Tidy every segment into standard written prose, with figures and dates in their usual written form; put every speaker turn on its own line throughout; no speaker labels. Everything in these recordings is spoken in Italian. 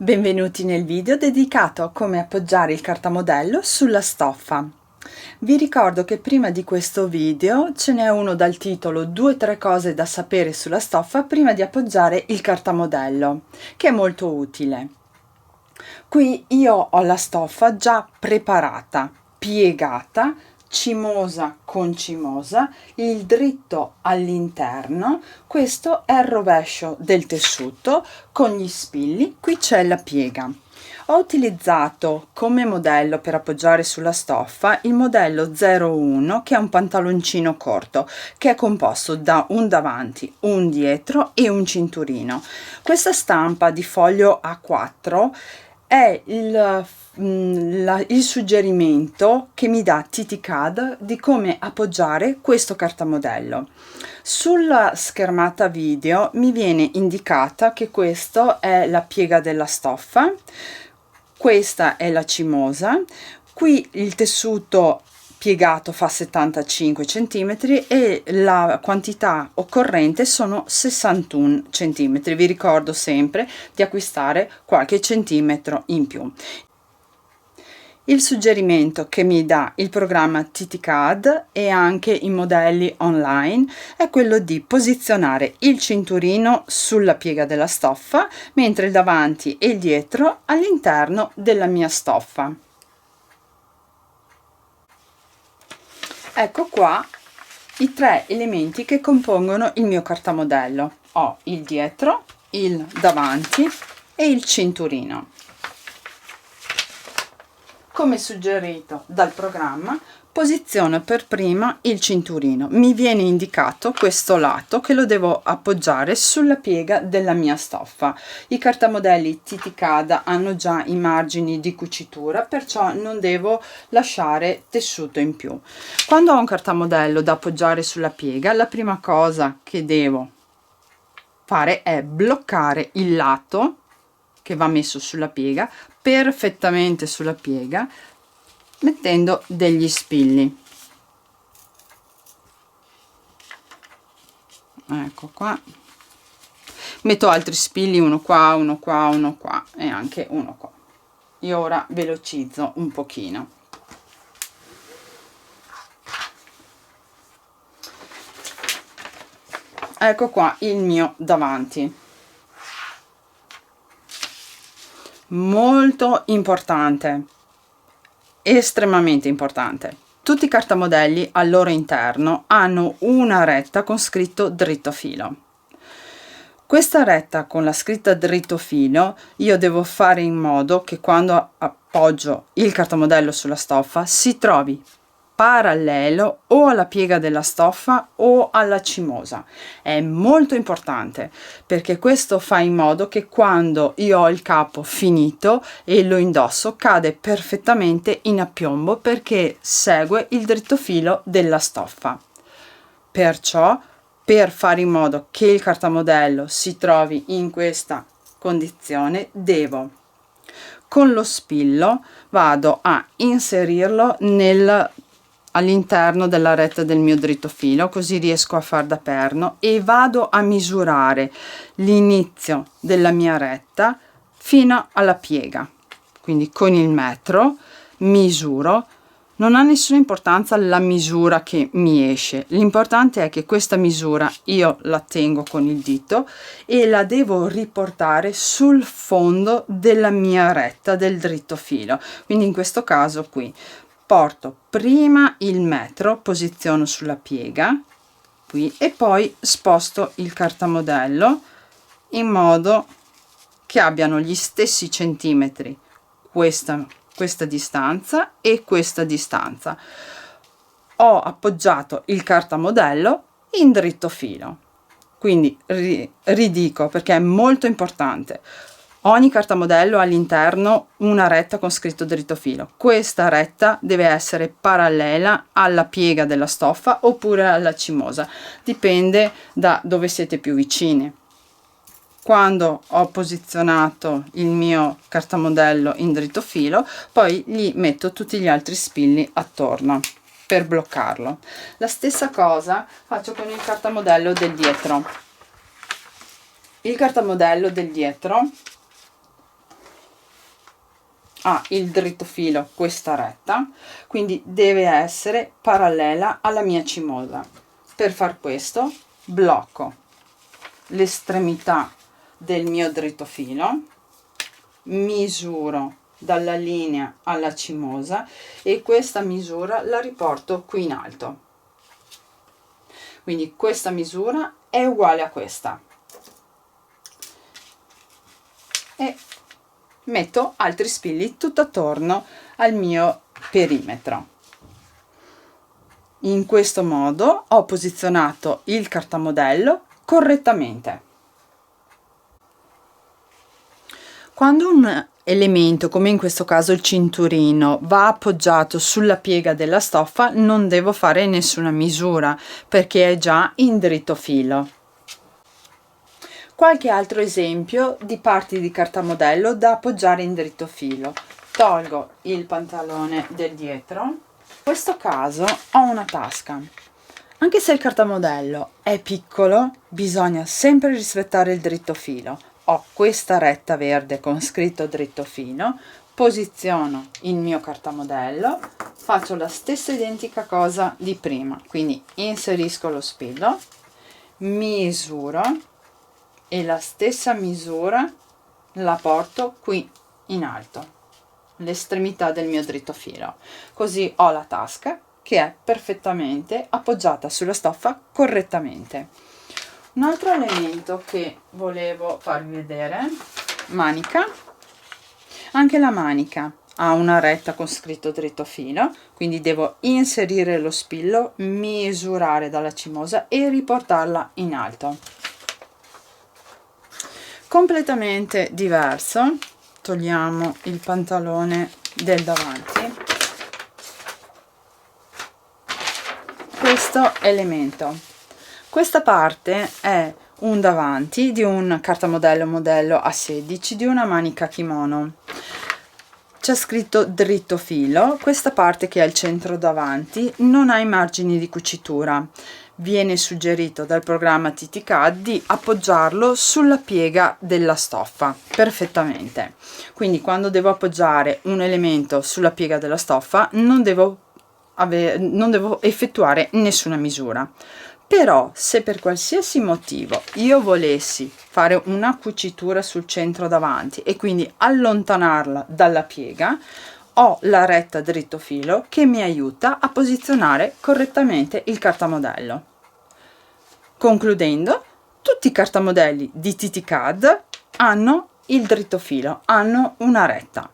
Benvenuti nel video dedicato a come appoggiare il cartamodello sulla stoffa. Vi ricordo che prima di questo video ce n'è uno dal titolo 2-3 cose da sapere sulla stoffa prima di appoggiare il cartamodello, che è molto utile. Qui io ho la stoffa già preparata, piegata, cimosa con cimosa, il dritto all'interno. Questo è il rovescio del tessuto con gli spilli, qui c'è la piega. Ho utilizzato come modello per appoggiare sulla stoffa il modello 01, che è un pantaloncino corto che è composto da un davanti, un dietro e un cinturino. Questa stampa di foglio A4 è il suggerimento che mi dà TT-CAD di come appoggiare questo cartamodello. Sulla schermata video mi viene indicata che questa è la piega della stoffa, questa è la cimosa, qui il tessuto piegato fa 75 cm e la quantità occorrente sono 61 cm. Vi ricordo sempre di acquistare qualche centimetro in più. Il suggerimento che mi dà il programma TT-CAD e anche i modelli online è quello di posizionare il cinturino sulla piega della stoffa, mentre il davanti e il dietro all'interno della mia stoffa. Ecco qua i tre elementi che compongono il mio cartamodello. Ho il dietro, il davanti e il cinturino. Come suggerito dal programma, posiziono per prima il cinturino. Mi viene indicato questo lato che lo devo appoggiare sulla piega della mia stoffa. I cartamodelli TT-CAD hanno già i margini di cucitura, perciò non devo lasciare tessuto in più. Quando ho un cartamodello da appoggiare sulla piega, la prima cosa che devo fare è bloccare il lato che va messo sulla piega, perfettamente sulla piega, mettendo degli spilli. Ecco qua, metto altri spilli, uno qua, uno qua, uno qua e anche uno qua. Io ora velocizzo un pochino. Ecco qua il mio davanti. Molto importante, estremamente importante. Tutti i cartamodelli al loro interno hanno una retta con scritto dritto filo. Questa retta con la scritta dritto filo io devo fare in modo che quando appoggio il cartamodello sulla stoffa si trovi parallelo o alla piega della stoffa o alla cimosa. È molto importante perché questo fa in modo che quando io ho il capo finito e lo indosso cade perfettamente in appiombo perché segue il dritto filo della stoffa. Perciò, per fare in modo che il cartamodello si trovi in questa condizione, devo con lo spillo vado a inserirlo all'interno della retta del mio dritto filo, così riesco a far da perno e vado a misurare l'inizio della mia retta fino alla piega. Quindi con il metro misuro. Non ha nessuna importanza la misura che mi esce, l'importante è che questa misura io la tengo con il dito e la devo riportare sul fondo della mia retta del dritto filo. Quindi in questo caso qui porto prima il metro, posiziono sulla piega qui e poi sposto il cartamodello in modo che abbiano gli stessi centimetri questa distanza e questa distanza. Ho appoggiato il cartamodello in dritto filo, quindi ridico perché è molto importante. Ogni cartamodello ha all'interno una retta con scritto dritto filo. Questa retta deve essere parallela alla piega della stoffa oppure alla cimosa, dipende da dove siete più vicini. Quando ho posizionato il mio cartamodello in dritto filo, poi gli metto tutti gli altri spilli attorno per bloccarlo. La stessa cosa faccio con il cartamodello del dietro. Il cartamodello del dietro ha il dritto filo questa retta, quindi deve essere parallela alla mia cimosa. Per far questo blocco l'estremità del mio dritto filo, misuro dalla linea alla cimosa e questa misura la riporto qui in alto. Quindi questa misura è uguale a questa. E metto altri spilli tutto attorno al mio perimetro. In questo modo ho posizionato il cartamodello correttamente. Quando un elemento, come in questo caso il cinturino, va appoggiato sulla piega della stoffa, non devo fare nessuna misura perché è già in dritto filo. Qualche altro esempio di parti di cartamodello da appoggiare in dritto filo. Tolgo il pantalone del dietro. In questo caso ho una tasca. Anche se il cartamodello è piccolo, bisogna sempre rispettare il dritto filo. Ho questa retta verde con scritto dritto filo, posiziono il mio cartamodello, faccio la stessa identica cosa di prima, quindi inserisco lo spillo, misuro e la stessa misura la porto qui in alto, l'estremità del mio dritto filo, così ho la tasca che è perfettamente appoggiata sulla stoffa correttamente. Un altro elemento che volevo farvi vedere, manica. Anche la manica ha una retta con scritto dritto filo, quindi devo inserire lo spillo, misurare dalla cimosa e riportarla in alto. Completamente diverso, togliamo il pantalone del davanti. Questo elemento. Questa parte è un davanti di un cartamodello modello A16 di una manica kimono. C'è scritto dritto filo, questa parte che è al centro davanti non ha i margini di cucitura. Viene suggerito dal programma TTCAD di appoggiarlo sulla piega della stoffa perfettamente. Quindi quando devo appoggiare un elemento sulla piega della stoffa non devo effettuare nessuna misura. Però se per qualsiasi motivo io volessi fare una cucitura sul centro davanti e quindi allontanarla dalla piega, ho la retta dritto filo che mi aiuta a posizionare correttamente il cartamodello. Concludendo, tutti i cartamodelli di TTCAD hanno il dritto filo, hanno una retta.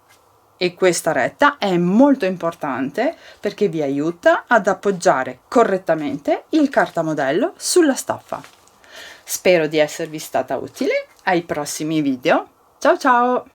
E questa retta è molto importante perché vi aiuta ad appoggiare correttamente il cartamodello sulla stoffa. Spero di esservi stata utile. Ai prossimi video. Ciao ciao!